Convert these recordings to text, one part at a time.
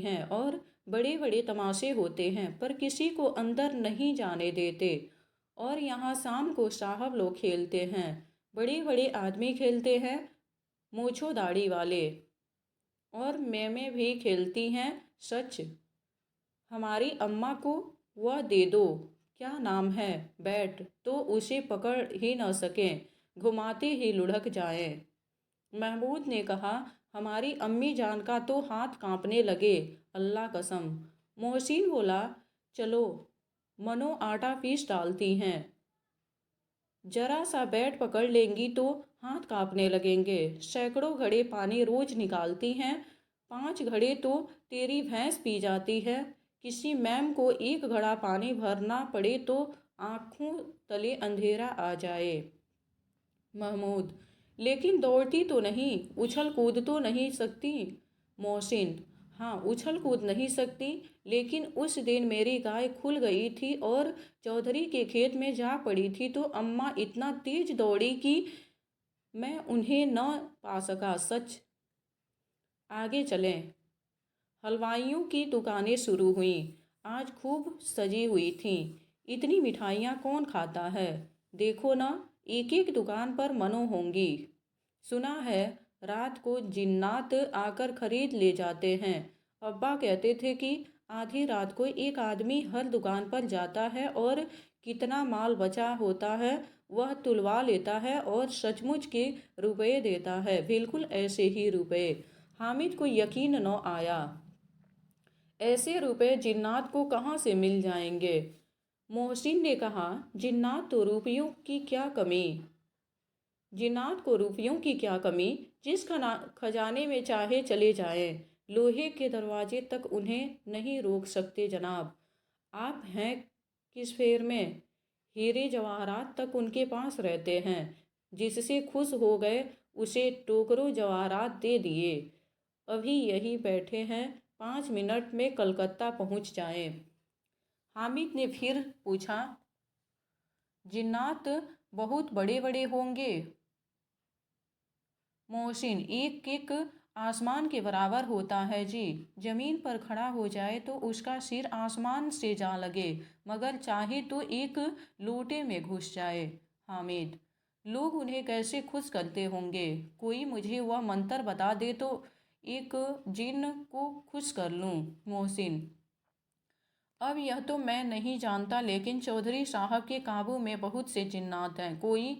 हैं और बड़े बड़े तमाशे होते हैं, पर किसी को अंदर नहीं जाने देते। और यहाँ शाम को साहब लोग खेलते हैं, बड़े बड़े आदमी खेलते हैं, मूछो दाढ़ी वाले। और मैमें भी खेलती हैं। सच, हमारी अम्मा को वह दे दो, क्या नाम है, बैट, तो उसे पकड़ ही न सकें, घुमाते ही लुढ़क जाएं। महमूद ने कहा, हमारी अम्मी जान का तो हाथ कांपने लगे, अल्लाह कसम। मोहसिन बोला, चलो, मनो आटा पीस डालती हैं, जरा सा बैट पकड़ लेंगी तो हाथ कांपने लगेंगे। सैकड़ों घड़े पानी रोज निकालती हैं, 5 घड़े तो तेरी भैंस पी जाती है। किसी मैम को एक घड़ा पानी भरना पड़े तो आंखों तले अंधेरा आ जाए। महमूद, लेकिन दौड़ती तो नहीं, उछल कूद तो नहीं सकती। मोहसिन, हाँ, उछल कूद नहीं सकती, लेकिन उस दिन मेरी गाय खुल गई थी और चौधरी के खेत में जा पड़ी थी तो अम्मा इतना तेज दौड़ी कि मैं उन्हें न पा सका। सच। आगे चलें। हलवाइयों की दुकानें शुरू हुईं। आज खूब सजी हुई थीं। इतनी मिठाइयाँ कौन खाता है? देखो ना, एक एक दुकान पर मनो होंगी। सुना है रात को जिन्नात आकर खरीद ले जाते हैं। अब्बा कहते थे कि आधी रात को एक आदमी हर दुकान पर जाता है और कितना माल बचा होता है वह तुलवा लेता है और सचमुच के रुपए देता है, बिल्कुल ऐसे ही रुपए। हामिद को यकीन न आया, ऐसे रुपए जिन्नात को कहाँ से मिल जाएंगे। मोहसिन ने कहा, जिन्नात तो रुपयों की क्या कमी, जिन्नात को रुपयों की क्या कमी, जिस खजाने में चाहे चले जाएं, लोहे के दरवाजे तक उन्हें नहीं रोक सकते जनाब। आप हैं किस फेर में? हीरे जवाहरात तक उनके पास रहते हैं, जिससे खुश हो गए उसे टोकरों जवाहरात दे दिए। अभी यही बैठे हैं, 5 मिनट में कलकत्ता पहुंच जाएं। हामिद ने फिर पूछा, जिन्नात बहुत बड़े बड़े होंगे? मोहसिन, एक एक आसमान के बराबर होता है जी। जमीन पर खड़ा हो जाए तो उसका सिर आसमान से जा लगे, मगर चाहे तो एक लोटे में घुस जाए। हामिद, लोग उन्हें कैसे खुश करते होंगे? कोई मुझे वह मंत्र बता दे तो एक जिन्न को खुश कर लूं। मोहसिन, अब यह तो मैं नहीं जानता, लेकिन चौधरी साहब के काबू में बहुत से जिन्नात हैं। कोई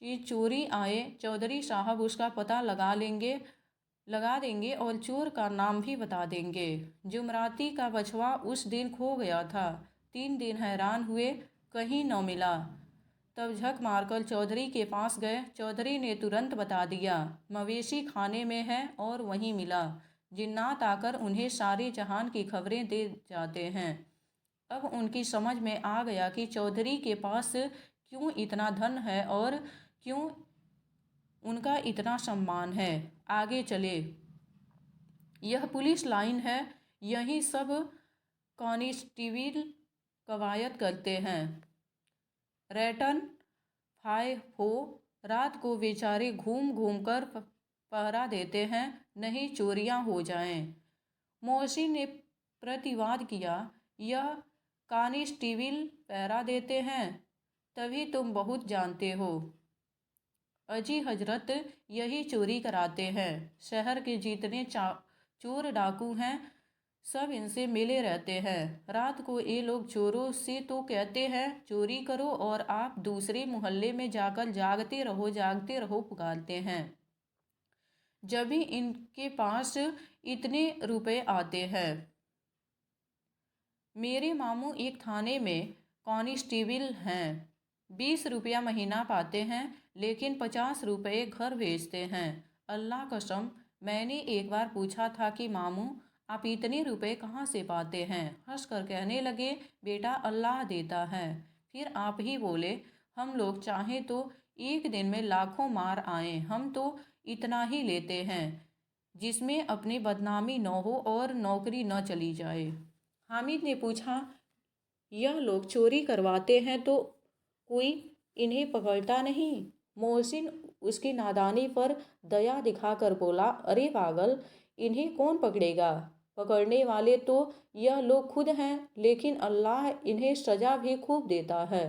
चीज़ चोरी आए, चौधरी साहब उसका पता लगा देंगे और चोर का नाम भी बता देंगे। जुमराती का बछवा उस दिन खो गया था, 3 दिन हैरान हुए, कहीं न मिला। तब झक मारकर चौधरी के पास गए, चौधरी ने तुरंत बता दिया, मवेशी खाने में है और वहीं मिला। जिन्नात आकर उन्हें सारे जहान की खबरें दे जाते हैं। अब उनकी समझ में आ गया कि चौधरी के पास क्यों इतना धन है और क्यों उनका इतना सम्मान है। आगे चले। यह पुलिस लाइन है, यही सब कांस्टेबल कवायद करते हैं। रैटन फाय हो, रात को बेचारे घूम घूम कर पहरा देते हैं, नहीं चोरियां हो जाएं। मोहसिन ने प्रतिवाद किया, यह कांस्टेबल पहरा देते हैं, तभी तुम बहुत जानते हो। अजी हजरत, यही चोरी कराते हैं। शहर के जितने चोर डाकू हैं, सब इनसे मिले रहते हैं। रात को ये लोग चोरों से तो कहते हैं चोरी करो, और आप दूसरे मोहल्ले में जाकर जागते रहो पुकारते हैं। जब भी इनके पास इतने रुपए आते हैं। मेरे मामू एक थाने में कांस्टेबल हैं, 20 रुपया महीना पाते हैं, लेकिन 50 रुपये घर भेजते हैं। अल्लाह कसम, मैंने एक बार पूछा था कि मामू, आप इतने रुपए कहाँ से पाते हैं? हंस कर कहने लगे, बेटा, अल्लाह देता है। फिर आप ही बोले, हम लोग चाहें तो एक दिन में लाखों मार आएं, हम तो इतना ही लेते हैं जिसमें अपनी बदनामी न हो और नौकरी न चली जाए। हामिद ने पूछा, यह लोग चोरी करवाते हैं तो कोई इन्हें पकड़ता नहीं? मोहसिन उसकी नादानी पर दया दिखाकर बोला, अरे पागल, इन्हें कौन पकड़ेगा? पकड़ने वाले तो यह लोग खुद हैं, लेकिन अल्लाह इन्हें सजा भी खूब देता है।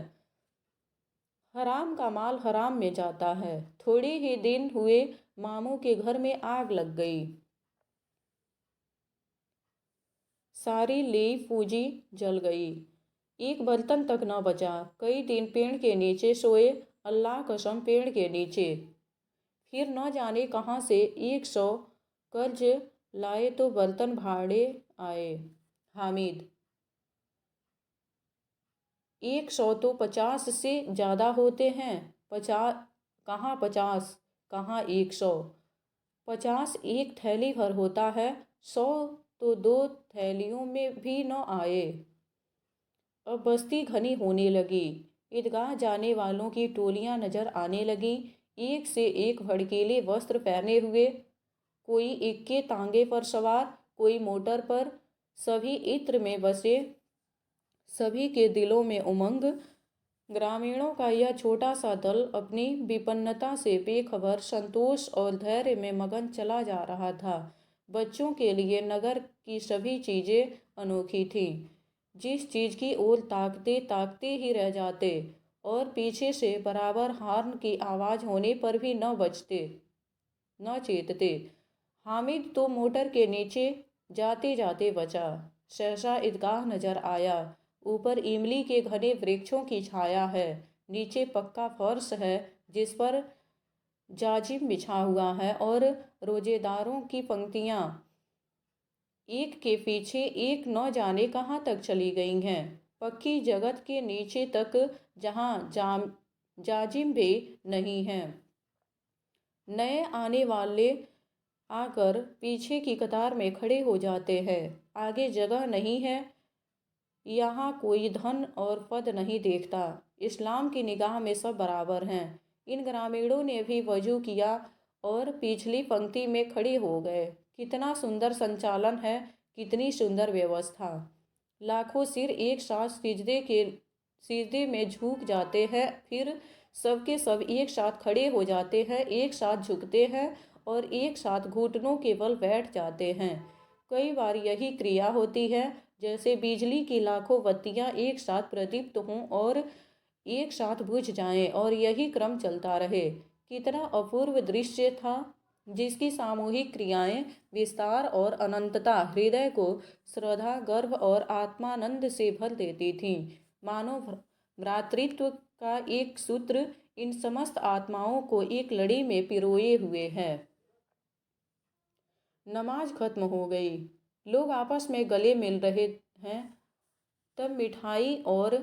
हराम का माल हराम में जाता है। थोड़े ही दिन हुए मामू के घर में आग लग गई। सारी लेई पूंजी जल गई। एक बर्तन तक न बचा। कई दिन पेड़ के नीचे सोए, अल्लाह कसम पेड़ के नीचे। फिर न जाने कहाँ से 100 कर्ज लाए तो बर्तन भाड़े आए। हामिद 100 तो 50 से ज़्यादा होते हैं। 50 कहाँ 100। 50 एक थैली भर होता है। 100 तो 2 थैलियों में भी न आए। अब बस्ती घनी होने लगी। ईदगाह जाने वालों की टोलियां नजर आने लगी, एक से एक भड़कीले वस्त्र पहने हुए। कोई इक्के तांगे पर सवार, कोई मोटर पर। सभी इत्र में बसे, सभी के दिलों में उमंग। ग्रामीणों का यह छोटा सा दल अपनी विपन्नता से बेखबर संतोष और धैर्य में मगन चला जा रहा था। बच्चों के लिए नगर की सभी चीज़ें अनोखी थीं। जिस चीज़ की ओर ताकते ताकते ही रह जाते, और पीछे से बराबर हॉर्न की आवाज़ होने पर भी न चेतते। हामिद तो मोटर के नीचे जाते जाते बचा। सहसा ईदगाह नजर आया। ऊपर इमली के घने वृक्षों की छाया है। नीचे पक्का फर्श है जिस पर जाजिम बिछा हुआ है, और रोजेदारों की पंक्तियां एक के पीछे एक न जाने कहाँ तक चली गई हैं। पक्की जगत के नीचे तक, जहाँ जाजिम भी नहीं है। नए आने वाले आकर पीछे की कतार में खड़े हो जाते हैं। आगे जगह नहीं है। यहाँ कोई धन और पद नहीं देखता। इस्लाम की निगाह में सब बराबर हैं। इन ग्रामीणों ने भी वजू किया और पिछली पंक्ति में खड़े हो गए। कितना सुंदर संचालन है, कितनी सुंदर व्यवस्था। लाखों सिर एक साथ सिजदे में झुक जाते हैं, फिर सबके सब एक साथ खड़े हो जाते हैं, एक साथ झुकते हैं और एक साथ घुटनों के बल बैठ जाते हैं। कई बार यही क्रिया होती है, जैसे बिजली की लाखों बत्तियां एक साथ प्रदीप्त हों और एक साथ बुझ जाएं, और यही क्रम चलता रहे। कितना अपूर्व दृश्य था, जिसकी सामूहिक क्रियाएं, विस्तार और अनंतता हृदय को श्रद्धा, गर्व और आत्मानंद से भर देती थीं। मानो भ्रातृत्व का एक सूत्र इन समस्त आत्माओं को एक लड़ी में पिरोए हुए है। नमाज खत्म हो गई। लोग आपस में गले मिल रहे हैं। तब मिठाई और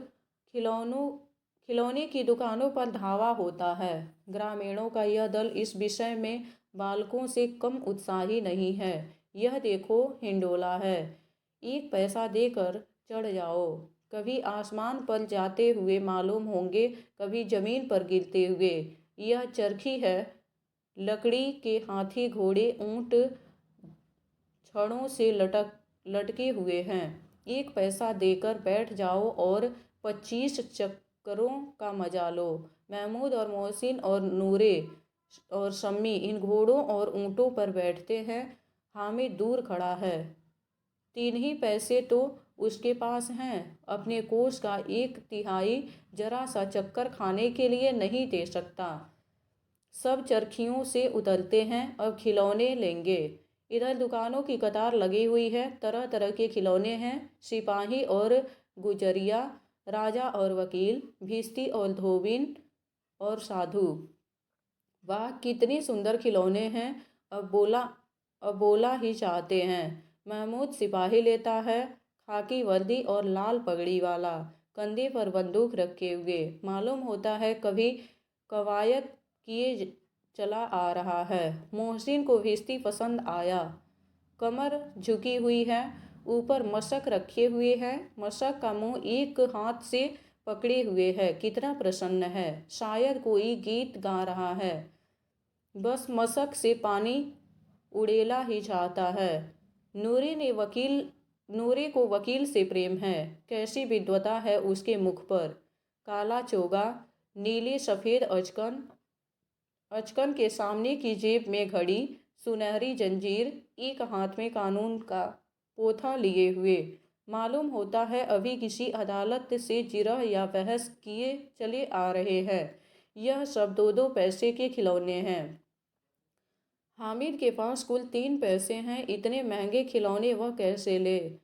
खिलौने की दुकानों पर धावा होता है। ग्रामीणों का यह दल इस विषय में बालकों से कम उत्साही नहीं है। यह देखो, हिंडोला है, 1 पैसा देकर चढ़ जाओ। कभी आसमान पर जाते हुए मालूम होंगे, कभी जमीन पर गिरते हुए। यह चरखी है, लकड़ी के हाथी घोड़े ऊंट छड़ों से लटके हुए हैं। 1 पैसा देकर बैठ जाओ और 25 चक्करों का मजा लो। महमूद और मोहसिन और नूरे और शम्मी इन घोड़ों और ऊँटों पर बैठते हैं। हामिद दूर खड़ा है। 3 ही पैसे तो उसके पास हैं। अपने कोष का 1/3 जरा सा चक्कर खाने के लिए नहीं दे सकता। सब चरखियों से उतरते हैं, अब खिलौने लेंगे। इधर दुकानों की कतार लगी हुई है। तरह तरह के खिलौने हैं, सिपाही और गुजरिया, राजा और वकील, भिश्ती और धोबिन और साधु। वाह, कितनी सुंदर खिलौने हैं। अब बोला ही चाहते हैं। महमूद सिपाही लेता है, खाकी वर्दी और लाल पगड़ी वाला, कंधे पर बंदूक रखे हुए। मालूम होता है कभी कवायद किए चला आ रहा है। मोहसिन को भिश्ती पसंद आया। कमर झुकी हुई है, ऊपर मशक रखे हुए है। मशक का मुंह एक हाथ से पकड़े हुए है। कितना प्रसन्न है, शायद कोई गीत गा रहा है। बस मशक से पानी उड़ेला ही चाहता है। नूरे को वकील से प्रेम है। कैसी विद्वता है उसके मुख पर। काला चोगा, नीले सफ़ेद अचकन के सामने की जेब में घड़ी, सुनहरी जंजीर, एक हाथ में कानून का पोथा लिए हुए। मालूम होता है अभी किसी अदालत से जिरह या बहस किए चले आ रहे हैं। यह सब दो दो पैसे के खिलौने हैं। हामिद के पास कुल 3 पैसे हैं। इतने महंगे खिलौने वह कैसे ले?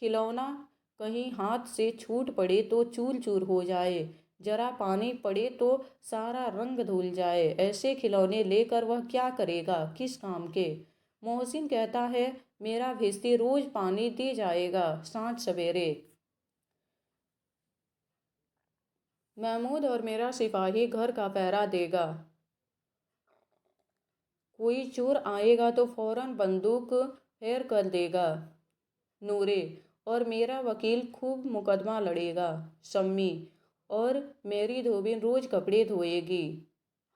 खिलौना कहीं हाथ से छूट पड़े तो चूर चूर हो जाए, जरा पानी पड़े तो सारा रंग धुल जाए। ऐसे खिलौने लेकर वह क्या करेगा, किस काम के? मोहसिन कहता है मेरा भिश्ती रोज पानी दे जाएगा, सांझ सवेरे। महमूद और मेरा सिपाही घर का पहरा देगा। कोई चोर आएगा तो फौरन बंदूक फेर कर देगा। नूरे और मेरा वकील खूब मुकदमा लड़ेगा। शम्मी और मेरी धोबी रोज कपड़े धोएगी।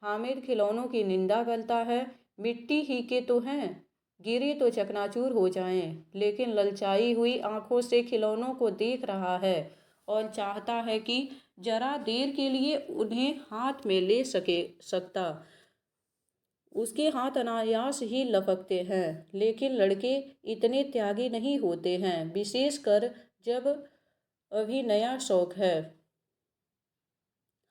हामिद खिलौनों की निंदा करता है। मिट्टी ही के तो हैं, गिरे तो चकनाचूर हो जाएं। लेकिन ललचाई हुई आंखों से खिलौनों को देख रहा है और चाहता है कि जरा देर के लिए उन्हें हाथ में ले सकता। उसके हाथ अनायास ही लपकते हैं। लेकिन लड़के इतने त्यागी नहीं होते हैं, विशेषकर जब अभी नया शौक है।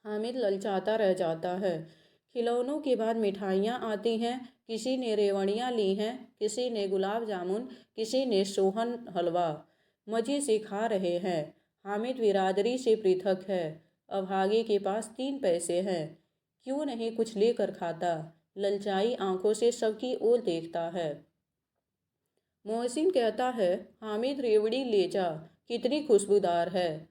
हामिद ललचाता रह जाता है। खिलौनों के बाद मिठाइयाँ आती हैं। किसी ने रेवड़ियाँ ली हैं, किसी ने गुलाब जामुन, किसी ने सोहन हलवा। मज़े से खा रहे हैं। हामिद बिरादरी से पृथक है। अभागे के पास 3 पैसे हैं, क्यों नहीं कुछ लेकर खाता? ललचाई आंखों से सबकी ओर देखता है। मोहसिन कहता है हामिद रेवड़ी ले जा, कितनी खुशबूदार है।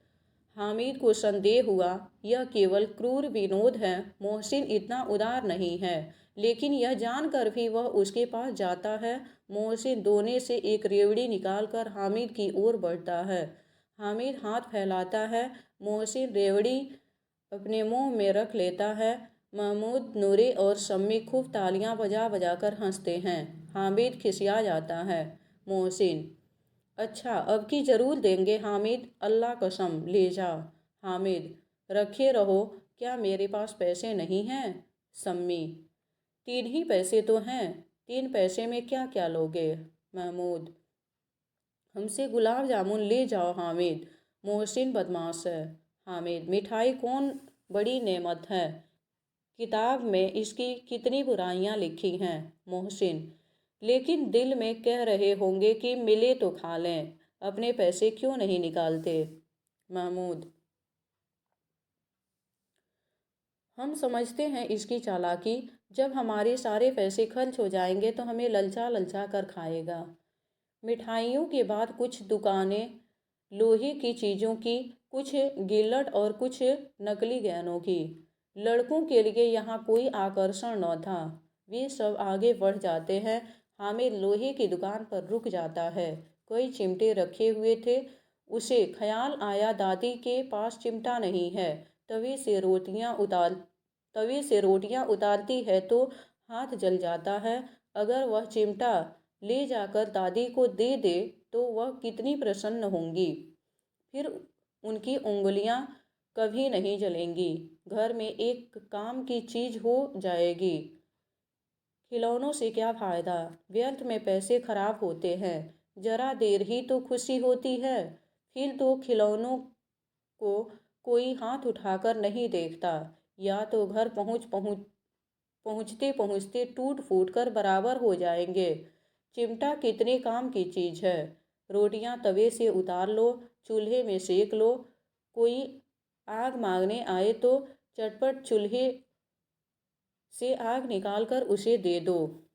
हामिद को संदेह हुआ यह केवल क्रूर विनोद है। मोहसिन इतना उदार नहीं है, लेकिन यह जानकर भी वह उसके पास जाता है। मोहसिन दोने से एक रेवड़ी निकालकर हामिद की ओर बढ़ता है। हामिद हाथ फैलाता है। मोहसिन रेवड़ी अपने मुंह में रख लेता है। महमूद, नूरे और शम्मी खूब तालियां बजा बजा कर हंसते हैं। हामिद खिसिया जाता है। मोहसिन, अच्छा अब की ज़रूर देंगे हामिद, अल्लाह कसम ले जा। हामिद, रखे रहो, क्या मेरे पास पैसे नहीं हैं? सम्मी, 3 ही पैसे तो हैं, 3 पैसे में क्या क्या लोगे? महमूद, हमसे गुलाब जामुन ले जाओ हामिद। मोहसिन बदमाश है। हामिद, मिठाई कौन बड़ी नेमत है, किताब में इसकी कितनी बुराइयां लिखी हैं। मोहसिन, लेकिन दिल में कह रहे होंगे कि मिले तो खा लें, अपने पैसे क्यों नहीं निकालते? महमूद, हम समझते हैं इसकी चालाकी। जब हमारे सारे पैसे खर्च हो जाएंगे तो हमें ललचा ललचा कर खाएगा। मिठाइयों के बाद कुछ दुकानें लोहे की चीज़ों की, कुछ गिल्लट और कुछ नकली गहनों की। लड़कों के लिए यहाँ कोई आकर्षण न था। वे सब आगे बढ़ जाते हैं। हामिद लोहे की दुकान पर रुक जाता है। कई चिमटे रखे हुए थे। उसे ख्याल आया दादी के पास चिमटा नहीं है। तवे से रोटियां उतारती है तो हाथ जल जाता है। अगर वह चिमटा ले जाकर दादी को दे दे तो वह कितनी प्रसन्न होंगी। फिर उनकी उंगलियां कभी नहीं जलेंगी। घर में एक काम की चीज़ हो जाएगी। खिलौनों से क्या फ़ायदा, व्यर्थ में पैसे खराब होते हैं। जरा देर ही तो खुशी होती है। फिर तो खिलौनों को कोई हाथ उठाकर नहीं देखता, या तो घर पहुँचते पहुँचते टूट फूट कर बराबर हो जाएंगे। चिमटा कितने काम की चीज़ है। रोटियां तवे से उतार लो, चूल्हे में सेक लो। कोई आग मांगने आए तो चटपट चूल्हे से आग निकालकर उसे दे दो।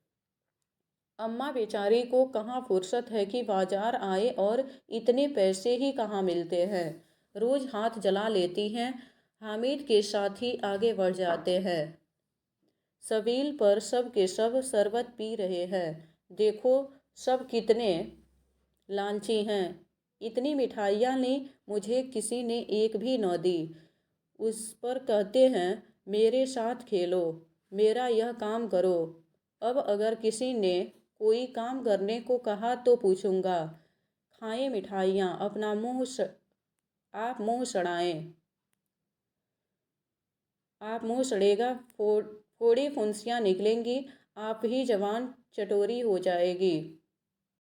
अम्मा बेचारी को कहाँ फुर्सत है कि बाजार आए, और इतने पैसे ही कहाँ मिलते हैं। रोज हाथ जला लेती हैं। हामिद के साथी आगे बढ़ जाते हैं। सबील पर सब के सब शरबत पी रहे हैं। देखो सब कितने लालची हैं। इतनी मिठाइयाँ ली, मुझे किसी ने एक भी न दी। उस पर कहते हैं मेरे साथ खेलो, मेरा यह काम करो। अब अगर किसी ने कोई काम करने को कहा तो पूछूंगा, खाएं मिठाइयाँ, अपना आप मुंह सड़ाएं। आप मुंह सड़ेगा, फोड़े फुंसियाँ निकलेंगी, आप ही जवान चटोरी हो जाएगी।